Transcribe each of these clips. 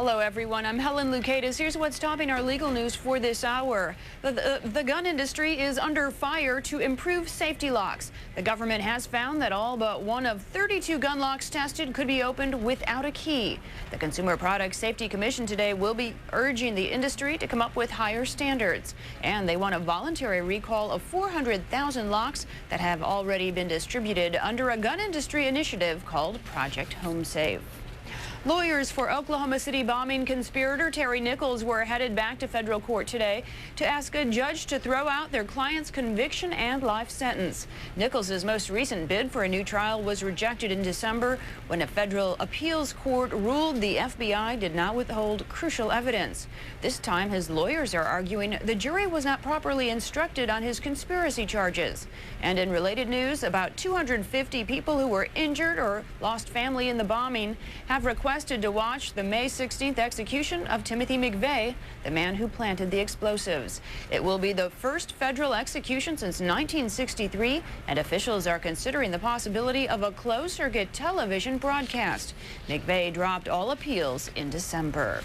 Hello, everyone. I'm Helen Lucatus. Here's what's topping our legal news for this hour. The gun industry is under fire to improve safety locks. The government has found that all but one of 32 gun locks tested could be opened without a key. The Consumer Product Safety Commission today will be urging the industry to come up with higher standards. And they want a voluntary recall of 400,000 locks that have already been distributed under a gun industry initiative called Project Home Safe. Lawyers for Oklahoma City bombing conspirator Terry Nichols were headed back to federal court today to ask a judge to throw out their client's conviction and life sentence. Nichols' most recent bid for a new trial was rejected in December when a federal appeals court ruled the FBI did not withhold crucial evidence. This time, his lawyers are arguing the jury was not properly instructed on his conspiracy charges. And in related news, about 250 people who were injured or lost family in the bombing have requested to watch the May 16th execution of Timothy McVeigh, the man who planted the explosives. It will be the first federal execution since 1963, and officials are considering the possibility of a closed-circuit television broadcast. McVeigh dropped all appeals in December.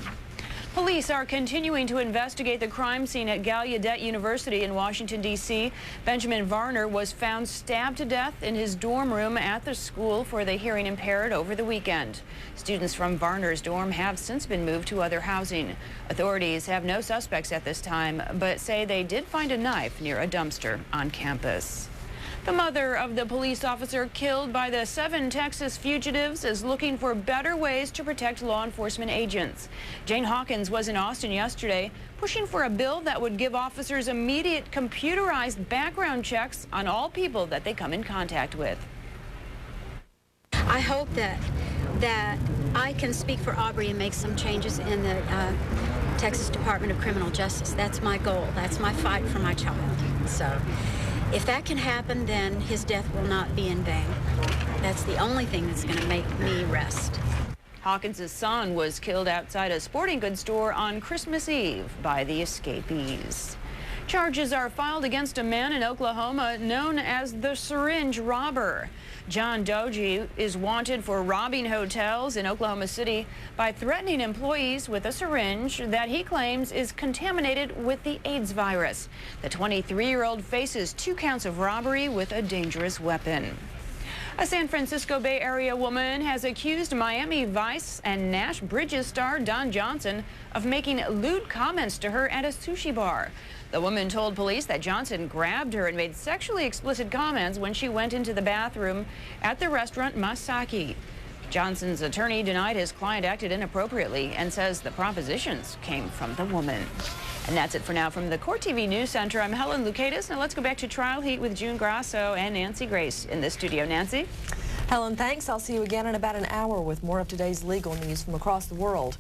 Police are continuing to investigate the crime scene at Gallaudet University in Washington, D.C. Benjamin Varner was found stabbed to death in his dorm room at the school for the hearing impaired over the weekend. Students from Varner's dorm have since been moved to other housing. Authorities have no suspects at this time, but say they did find a knife near a dumpster on campus. The mother of the police officer killed by the 7 Texas fugitives is looking for better ways to protect law enforcement agents. Jane Hawkins was in Austin yesterday pushing for a bill that would give officers immediate computerized background checks on all people that they come in contact with. I hope that I can speak for Aubrey and make some changes in the Texas Department of Criminal Justice. That's my goal. That's my fight for my child. So if that can happen, then his death will not be in vain. That's the only thing that's going to make me rest. Hawkins' son was killed outside a sporting goods store on Christmas Eve by the escapees. Charges are filed against a man in Oklahoma known as the syringe robber. John Doji is wanted for robbing hotels in Oklahoma City by threatening employees with a syringe that he claims is contaminated with the AIDS virus. The 23-year-old faces 2 counts of robbery with a dangerous weapon. A San Francisco Bay Area woman has accused Miami Vice and Nash Bridges star Don Johnson of making lewd comments to her at a sushi bar. The woman told police that Johnson grabbed her and made sexually explicit comments when she went into the bathroom at the restaurant Masaki. Johnson's attorney denied his client acted inappropriately and says the propositions came from the woman. And that's it for now from the Court TV News Center. I'm Helen Lucatus. Now let's go back to Trial Heat with June Grasso and Nancy Grace in the studio. Nancy? Helen, thanks. I'll see you again in about an hour with more of today's legal news from across the world.